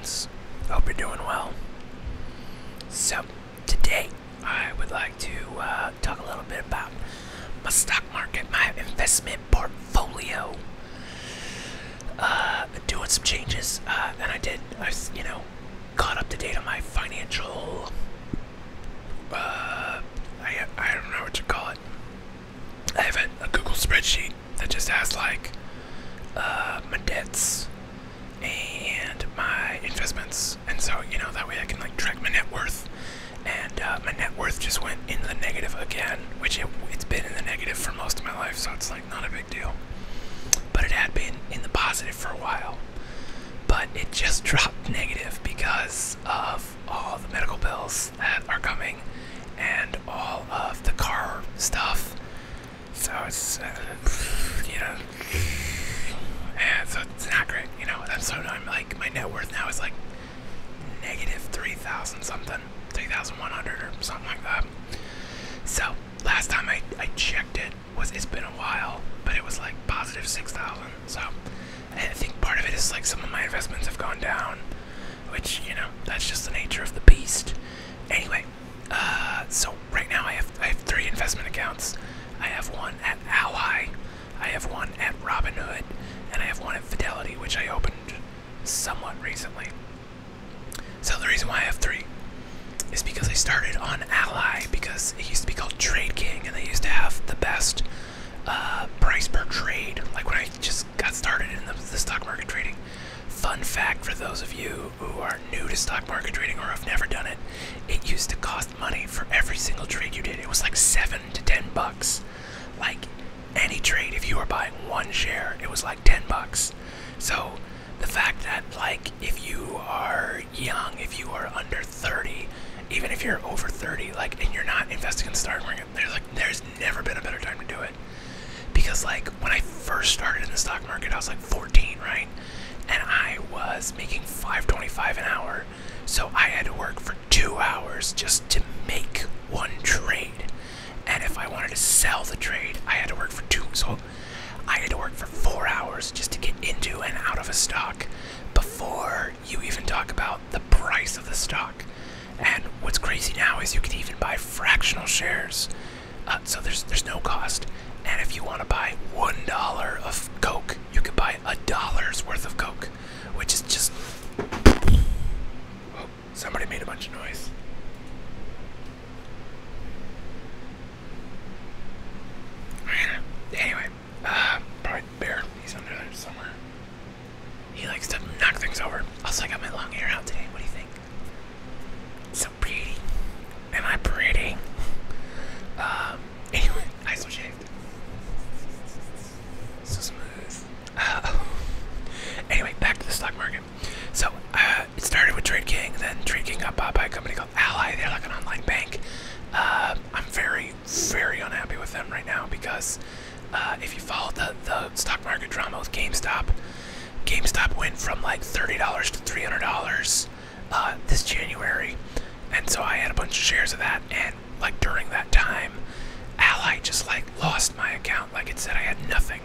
friends. Hope you're doing well. So, today I would like to talk a little bit about my stock market, my investment portfolio. Doing some changes, and I was, caught up to date on my financial, I don't know what you call it. I have a Google spreadsheet that just has like my debts and my investments, and so that way I can like track my net worth. And my net worth just went in the negative again, which it's been in the negative for most of my life, so it's like not a big deal. But it had been in the positive for a while, but it just dropped negative because of all the medical bills that are coming and all of the car stuff. So it's so it's not great, So I'm like, my net worth now is like negative 3,000 something, 3,100 or something like that. So last time I checked it's been a while, but it was like positive 6,000. So I think part of it is like some of my investments have gone down, which that's just the nature of the beast. Anyway, so right now I have 3 investment accounts. I have one at Ally, I have one at Robinhood, and I have one at Fidelity, which I opened somewhat recently. So the reason why I have 3 is because I started on Ally because it used to be called Trade King, and they used to have the best price per trade, like when I just got started in the stock market trading. Fun fact for those of you who are new to stock market trading or have never done it, it used to cost money for every single trade you did. It was like $7 to $10. Like any trade, if you were buying one share, it was like $10. So the fact that like if you are young, if you are under 30, even if you're over 30, like, and you're not investing in the stock market, there's never been a better time to do it. Because like when I first started in the stock market, I was like 14, right? And I was making $5.25 an hour, so I had to work for 2 hours just to make one trade. And if I wanted to sell the trade, I had to work for 2. So I had to work for 4 hours just to get into and out of a stock before you even talk about the price of the stock. And what's crazy now is you can even buy fractional shares, so there's no cost. And if you want to buy $1 of Coke, you can buy $1's worth of Coke, which is just... Oh, somebody made a bunch of noise. Anyway, probably Bear. He's under there somewhere. He likes to knock things over. Also, I got my long hair out today. What do you think? So pretty. Am I pretty? Anyway, nice and shaved. So smooth. Anyway, back to the stock market. So, it started with Trade King, then Trade King got bought by a company called Ally. They're like an online bank. I'm very, very unhappy with them right now because if you follow the stock market drama with GameStop went from like $30 to $300 this January. And so I had a bunch of shares of that, and like during that time, Ally just like lost my account. Like it said I had nothing,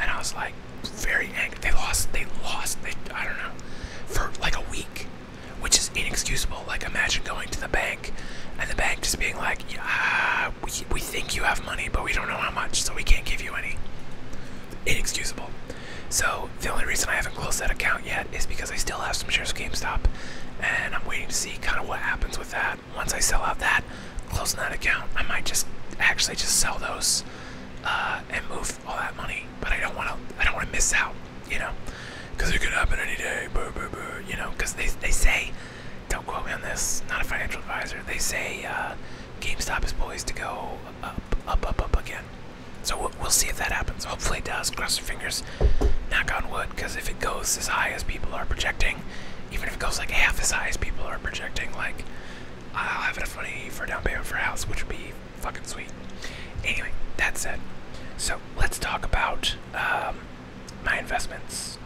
and I was like very angry. They lost, I don't know, for like a week, which is inexcusable. Like imagine going to the bank, and the bank just being like, yeah, we think you have money, but we don't know how much, so we can't give you any. Inexcusable. So the only reason I haven't closed that account yet is because I still have some shares of GameStop, and I'm waiting to see kind of what happens with that. Once I sell out that, closing that account, I might just actually just sell those and move all that money. But I don't want to miss out, because it could happen any day. Because they say, don't quote me on this, not a financial advisor. They say GameStop is poised to go up again. So we'll see if that happens. Hopefully it does. Cross your fingers. Knock on wood, because if it goes as high as people are projecting, even if it goes like half as high as people are projecting, like I'll have enough money for a down payment for a house, which would be fucking sweet. Anyway, that said, so let's talk about my investments.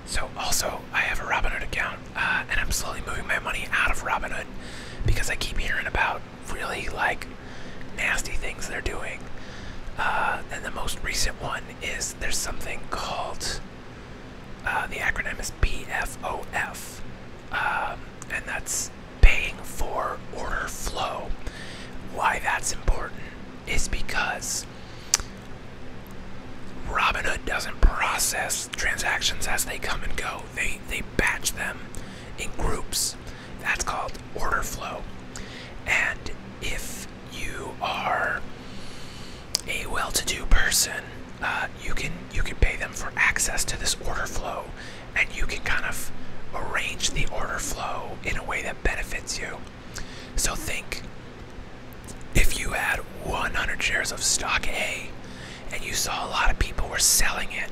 So also, I have a Robinhood account, and I'm slowly moving my money out of Robinhood because I keep hearing about really like nasty things they're doing. And the most recent one is there's something called, the acronym is PFOF, benefits you. So think, if you had 100 shares of stock A and you saw a lot of people were selling it,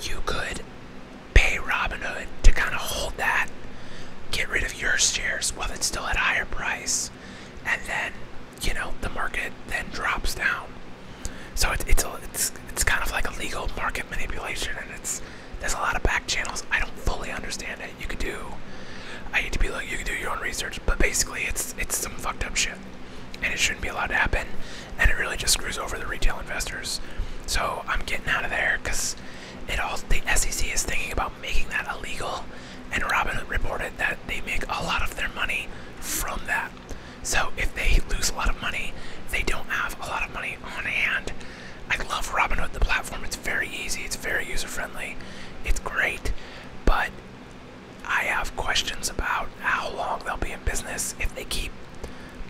you could pay Robinhood to kind of hold that, get rid of your shares while it's still at a higher price, and then, you know, the market then drops down. So it's kind of like a legal market manipulation, and there's a lot of back channels. I don't fully understand it. You could do your own research, but basically it's some fucked up shit, and it shouldn't be allowed to happen, and it really just screws over the retail investors. So I'm getting out of there because the SEC is thinking about making that illegal, and Robinhood reported that they make a lot of their money from that. So if they lose a lot of money, they don't have a lot of money on hand. I love Robinhood, the platform. It's very easy, it's very user-friendly, it's great, but I have questions about how long they'll be in business if they keep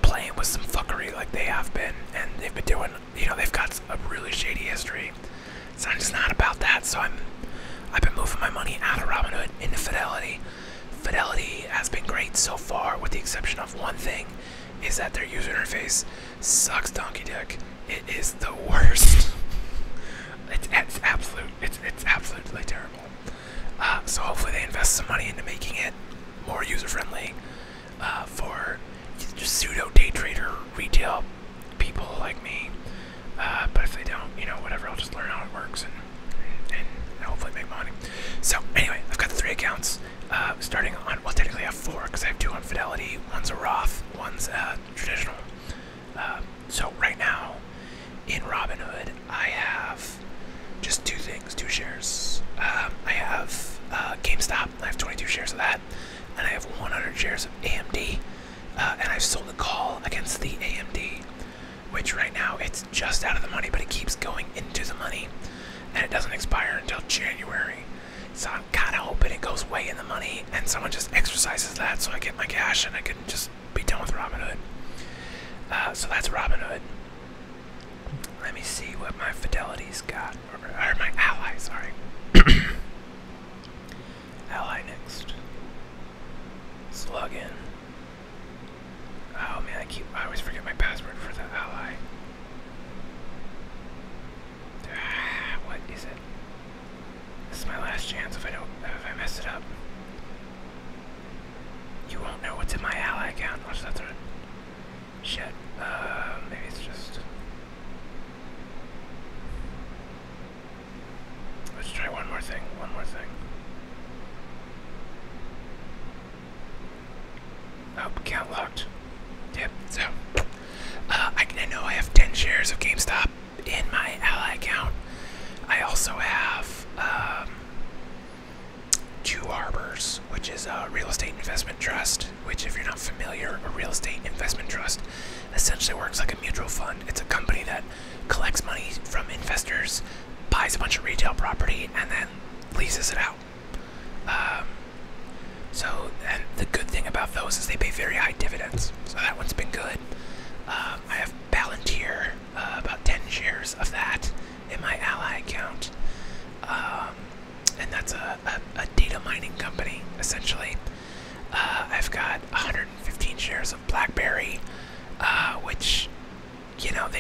playing with some fuckery like they have been, and they've been doing, you know, they've got a really shady history. So I'm just not about that. So I've been moving my money out of Robinhood into Fidelity. Fidelity has been great so far, with the exception of one thing, is that their user interface sucks donkey dick. It is the worst. It's absolutely terrible. So hopefully they invest some money into making it more user-friendly for just pseudo day trader retail people like me. But if they don't, you know, whatever, I'll just learn how it works and hopefully make money. So anyway, I've got 3 accounts, starting on, well, technically I have 4 because I have 2 on Fidelity. One's a Roth, one's traditional. So right now in Robinhood, I have just 2 things, 2 shares. I have GameStop. I have 22 shares of that, and I have 100 shares of AMD. And I've sold a call against the AMD, which right now it's just out of the money, but it keeps going into the money, and it doesn't expire until January. So I'm kind of hoping it goes way in the money, and someone just exercises that, so I get my cash and I can just be done with Robinhood. So that's Robinhood. Let me see what my Fidelity's got, or my Ally, sorry. Ally next. Let's log in. Oh man, I always forget my password for the Ally. What is it? This is my last chance if I mess it up. You won't know what's in my Ally account. Watch that thread. Shit. Maybe it's just. Let's try one more thing. Oh, account locked. Yep, so I know I have 10 shares of GameStop in my Ally account. I also have 2 Harbors, which is a real estate investment trust, which, if you're not familiar, a real estate investment trust essentially works like a mutual fund. It's a company that collects money from investors, buys a bunch of retail property, and then leases it out. And the good thing about those is they pay very high dividends, so that one's been good. I have Palantir, about 10 shares of that in my Ally account, and that's a data mining company, essentially. I've got 115 shares of BlackBerry, which, you know, they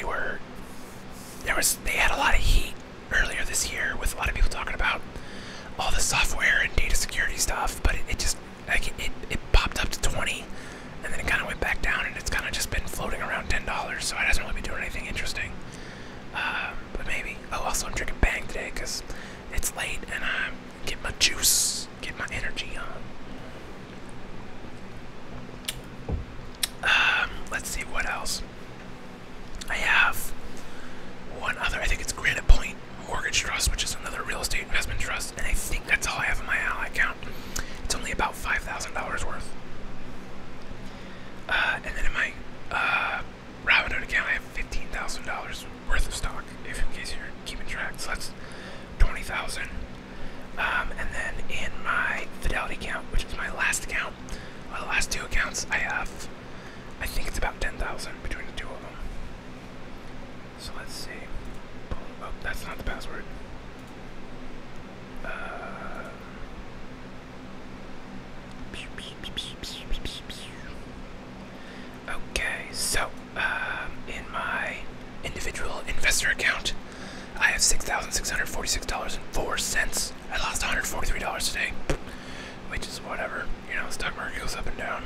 had a lot of heat earlier this year with a lot of people talking about all the software and data security stuff, but it just, like, it popped up to 20, and then it kind of went back down, and it's kind of just been floating around $10, so it hasn't really been doing anything interesting. But maybe. Oh, also I'm drinking Bang today because it's late, and I'm getting my juice, getting my energy on. Let's see what else. I have one other, I think it's Granite Point Mortgage Trust, which is another real estate investment trust, and I think that's all I have in my Ally account. It's only about $5,000 worth. And then in my Robinhood account, I have $15,000 worth of stock, if in case you're keeping track. So that's $20,000. And then in my Fidelity account, which is my last account, well, the last 2 accounts, I have, I think it's about $10,000 between the 2 of them. So let's see. Oh, that's not the password. whatever. You know, the stock market goes up and down.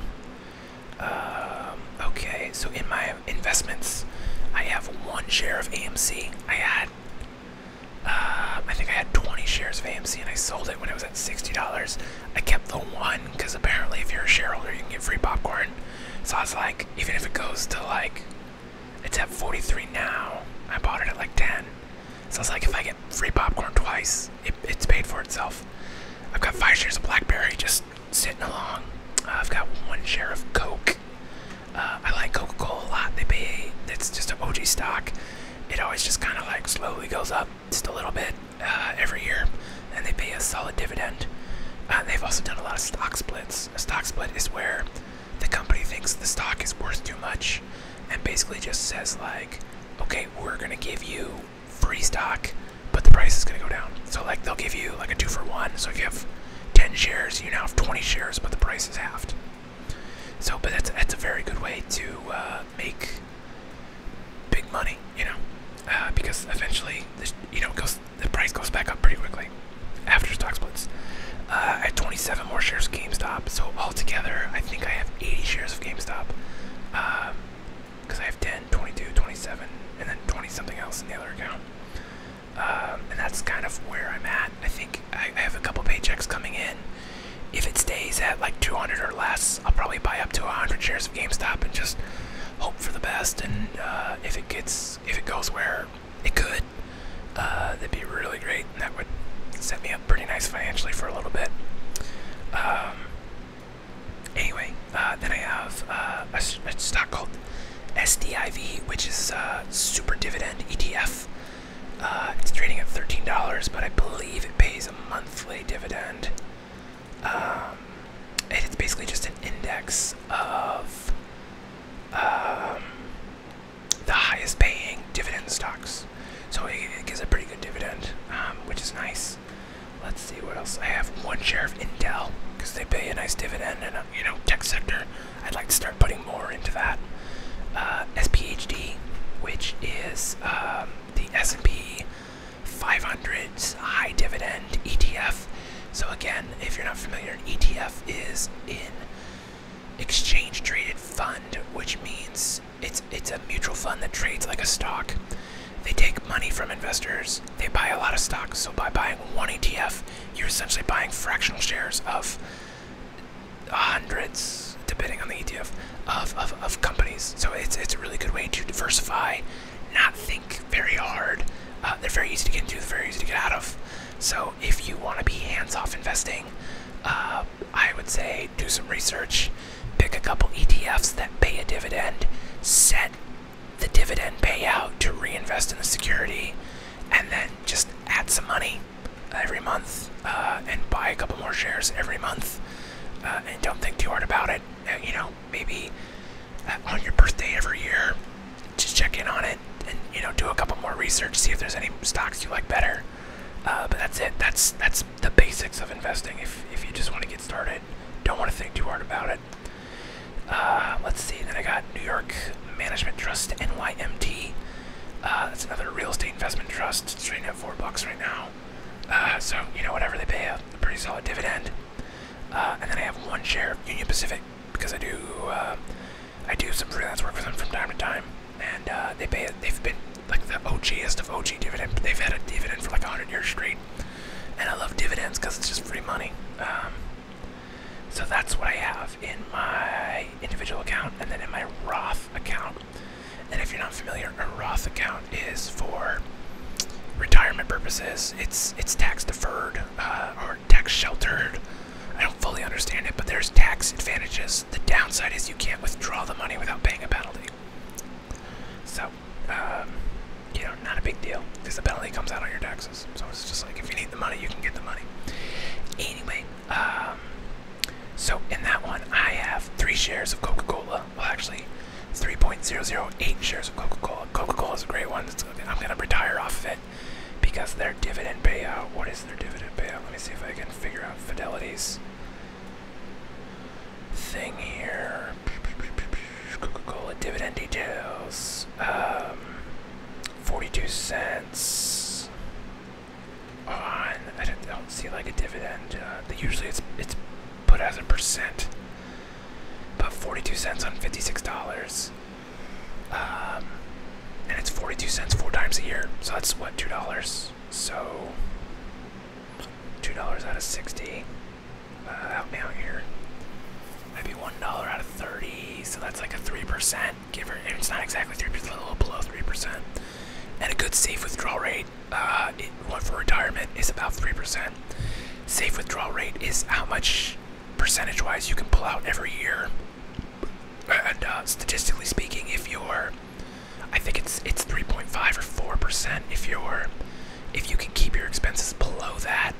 Okay, so in my investments, I have 1 share of AMC. I think I had 20 shares of AMC and I sold it when it was at $60. I kept the 1 because apparently if you're a shareholder, you can get free popcorn. So I was like, even if it goes to like, it's at 43 now. I bought it at like 10. So I was like, if I get free popcorn twice, it's paid for itself. I've got 5 shares of BlackBerry just sitting along. I've got 1 share of Coke. I like Coca-Cola a lot. It's just an OG stock. It always just kind of like slowly goes up just a little bit every year, and they pay a solid dividend. They've also done a lot of stock splits. A stock split is where the company thinks the stock is worth too much and basically just says like, okay, we're gonna give you free stock, but the price is gonna go down. So like they'll give you like a 2-for-1. So if you have 10 shares, you now have 20 shares, but the price is halved. So, but that's a very good way to make big money, you know, because eventually, the price goes back up pretty quickly after stock splits. I had 27 more shares of GameStop, so altogether, I think I have 80 shares of GameStop, because I have 10, 22, 27, and then 20 something else in the other account. And that's kind of where I'm at. I think I have a couple paychecks coming in. If it stays at like 200 or less, I'll probably buy up to 100 shares of GameStop and just hope for the best. And if it goes where it could, that'd be really great. And that would set me up pretty nice financially for a little bit. Anyway, then I have a stock called Sdiv, which is Super Dividend Etf. It's trading at $13, but I believe it pays a monthly dividend. And it's basically just an index of the highest paying dividend stocks. So it gives a pretty good dividend, which is nice. Let's see what else. I have 1 share of Intel because they pay a nice dividend, and tech sector. I'd like to start putting more into that. SPHD, which is the S&P 500's high dividend ETF. So again, if you're not familiar, an ETF is an exchange traded fund, which means it's a mutual fund that trades like a stock. They take money from investors, they buy a lot of stocks. So by buying 1 ETF, you're essentially buying fractional shares of hundreds, depending on the ETF, of companies. So it's a really good way to diversify, not think very hard. They're very easy to get into, they're very easy to get out of. So if you want to be hands-off investing, I would say do some research, pick a couple ETFs that pay a dividend, set the dividend payout to reinvest in the security, and then just add some money every month and buy a couple more shares every month. And don't think too hard about it. Maybe on your birthday every year, just check in on it and do a couple more research, see if there's any stocks you like better. But that's it. That's the basics of investing. If you just want to get started, don't want to think too hard about it. Let's see. Then I got New York Management Trust, NYMT. That's another real estate investment trust. It's trading at $4 right now. So whatever, they pay a pretty solid dividend. And then I have 1 share of Union Pacific because I do some freelance work with them from time to time, and they've been like the OGest of OG dividend. They've had a dividend for like 100 years straight, and I love dividends because it's just free money. So that's what I have in my individual account, and then in my Roth account. And if you're not familiar, a Roth account is for retirement purposes. It's tax deferred or tax sheltered. I don't fully understand it, but there's tax advantages. The downside is you can't withdraw the money without paying a penalty. So, not a big deal, because the penalty comes out on your taxes. So it's just like, if you need the money, you can get the money. Anyway, so in that one, I have 3 shares of Coca-Cola. Well, actually, 3.008 shares of Coca-Cola. Coca-Cola is a great one. I'm going to retire off of it because their dividend payout. What is their dividend payout? Let me see if I can figure out Fidelity's thing here. Coca-Cola dividend details. 42 cents on. I don't see like a dividend. Usually it's put as a 3%. But 42 cents on $56. And it's 42 cents 4 times a year. So that's what, $2? So $2 out of 60. Help me out here. Maybe $1 out of 30. So that's like a 3%. Give or it's not exactly 3%, a little below 3%. And a good safe withdrawal rate, for retirement, is about 3%. Safe withdrawal rate is how much percentage-wise you can pull out every year. And statistically speaking, if you're, I think it's 3.5 or 4%. If you can keep your expenses below that,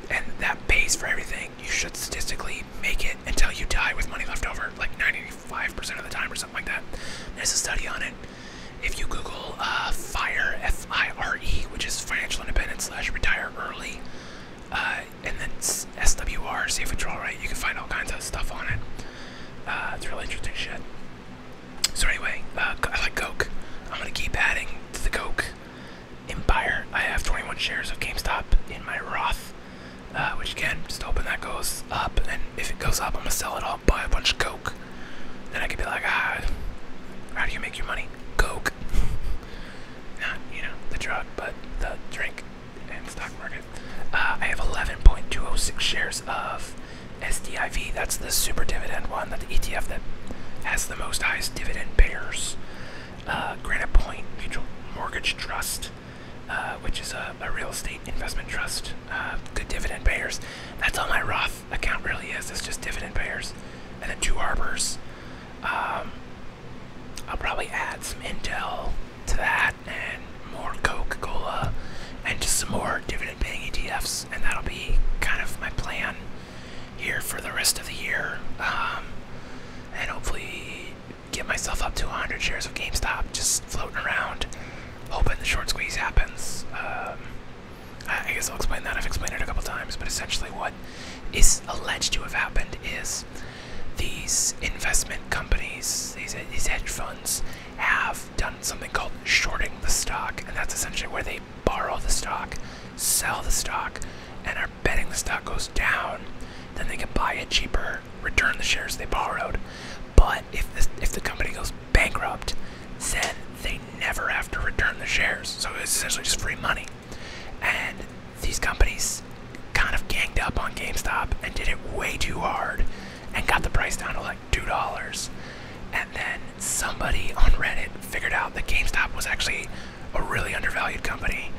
and that pays for everything, you should statistically make it until you die with money left over, like 95% of the time or something like that. There's a study on it. If you Google FIRE, F-I-R-E, which is financial independence / retire early, and then SWR, safe withdrawal rate, you can find all kinds of stuff on it. It's really interesting shit. So anyway, I like Coke. I'm gonna keep adding to the Coke empire. I have 21 shares of GameStop in my Roth, which again, just hoping that goes up. And if it goes up, I'm gonna sell it all, buy a bunch of Coke. Then I could be like, how do you make your money? Coke. Not, the drug, but the drink and stock market. I have 11.206 shares of Sdiv. That's the super dividend one, that the ETF that has the most highest dividend payers. Granite Point Mutual Mortgage Trust, which is a real estate investment trust. Good dividend payers. That's all my Roth account really is. It's just dividend payers. And then 2 Harbors. I'll probably add some Intel to that, and more Coca-Cola, and just some more dividend-paying ETFs, and that'll be kind of my plan here for the rest of the year, and hopefully get myself up to 100 shares of GameStop, just floating around, hoping the short squeeze happens. I guess I'll explain that. I've explained it a couple times, but essentially what is alleged to have happened is these investment companies, these hedge funds, have done something called shorting the stock, and that's essentially where they borrow the stock, sell the stock, and are betting the stock goes down. Then they can buy it cheaper, return the shares they borrowed. But if the company goes bankrupt, then they never have to return the shares. So it's essentially just free money. And these companies kind of ganged up on GameStop and did it way too hard, and got the price down to like $2. And then somebody on Reddit figured out that GameStop was actually a really undervalued company,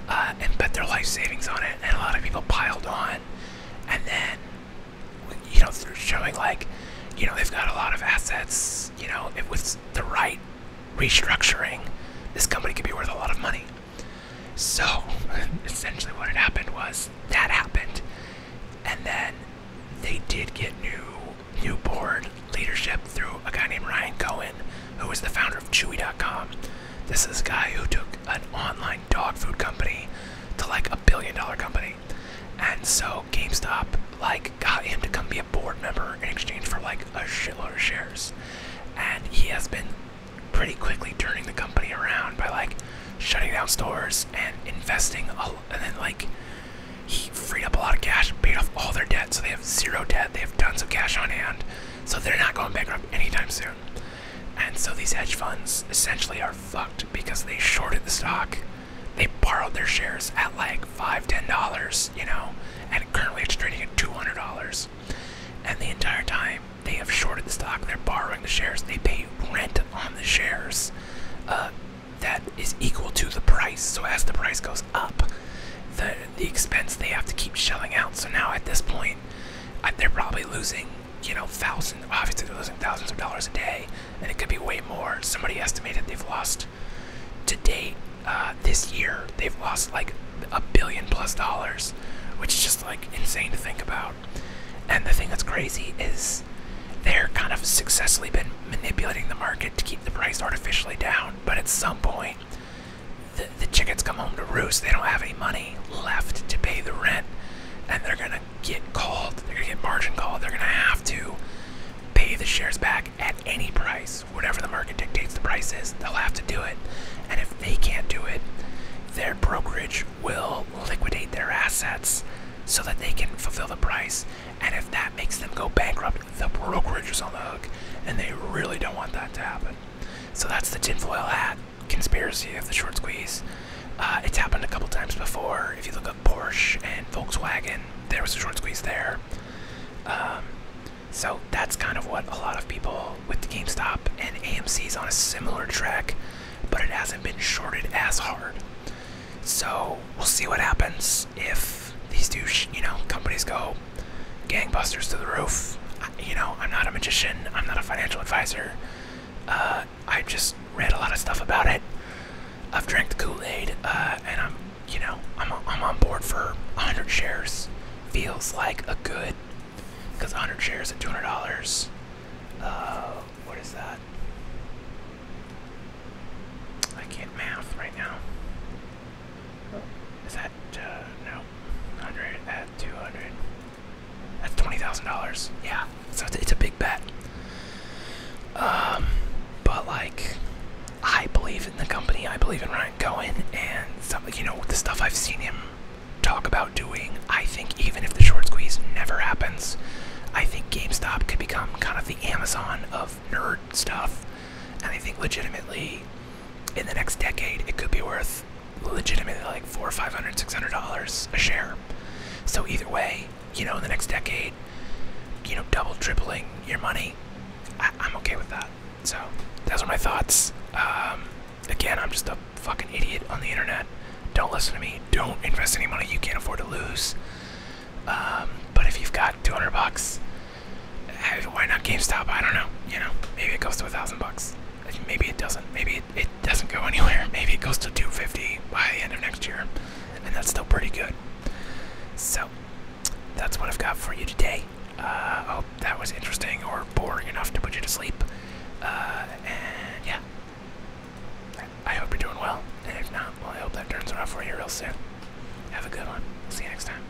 and bet their life savings on it, and a lot of people piled on. And then, through showing like, they've got a lot of assets, with the right restructuring, this company could be worth a lot of money. So, essentially what had happened was, that happened, and then they did get new board leadership through a guy named Ryan Cohen, who was the founder of Chewy.com. This is a guy who took an online dog food company to like $1 billion company. And so GameStop got him to come be a board member in exchange for like a shitload of shares. And he has been pretty quickly turning the company around by shutting down stores and investing, and then he freed up a lot of cash, paid off all their debt, so they have zero debt, they have tons of cash on hand, so they're not going bankrupt anytime soon. And so these hedge funds essentially are fucked because they shorted the stock, they borrowed their shares at $5, $10, and currently it's trading at $200. And the entire time they have shorted the stock, they're borrowing the shares, they pay rent on the shares that is equal to the price. So as the price goes up, the expense they have to keep shelling out. So now at this point, they're probably losing, obviously they're losing thousands of dollars a day, and it could be way more. Somebody estimated they've lost, to date, this year, they've lost $1 billion+, which is just insane to think about. And the thing that's crazy is they're kind of successfully been manipulating the market to keep the price artificially down, but at some point, the chickens come home to roost. They don't have any money left to pay the rent, and they're gonna get called. They're gonna get margin called. They're gonna have to pay the shares back at any price, whatever the market dictates the price is. They'll have to do it, and if they can't do it, their brokerage will liquidate their assets so that they can fulfill the price. And if that makes them go bankrupt, the brokerage is on the hook, and they really don't want that to happen. So that's the tinfoil hat conspiracy of the short squeeze. It's happened a couple times before. If you look up Porsche and Volkswagen, there was a short squeeze there. So that's kind of what a lot of people with the GameStop and AMC's on a similar track, but it hasn't been shorted as hard. So we'll see what happens if these two, companies go gangbusters to the roof. I'm not a magician. I'm not a financial advisor. I just read a lot of stuff about it. I've drank the Kool-Aid, and I'm on board for 100 shares. Feels like a good, because 100 shares at $200. What is that? I can't math right now. Is that no? 100 at 200. That's $20,000. Yeah, so it's a big bet. But like, I believe in the company. I believe in Ryan Cohen, and some, the stuff I've seen him talk about doing. I think even if the short squeeze never happens, I think GameStop could become kind of the Amazon of nerd stuff. And I think legitimately, in the next decade, it could be worth legitimately like $400 or $500, $600 a share. So either way, in the next decade, double, tripling your money, I'm okay with that. So those are my thoughts. Again, I'm just a fucking idiot on the internet. Don't listen to me. Don't invest any money you can't afford to lose. But if you've got $200, why not GameStop? I don't know. Maybe it goes to $1,000. Maybe it doesn't. Maybe it doesn't go anywhere. Maybe it goes to $250 by the end of next year, and that's still pretty good. So that's what I've got for you today. I hope that was interesting or boring enough to put you to sleep. And yeah, I hope you're doing well. And if not, well, I hope that turns around for you real soon. Have a good one. See you next time.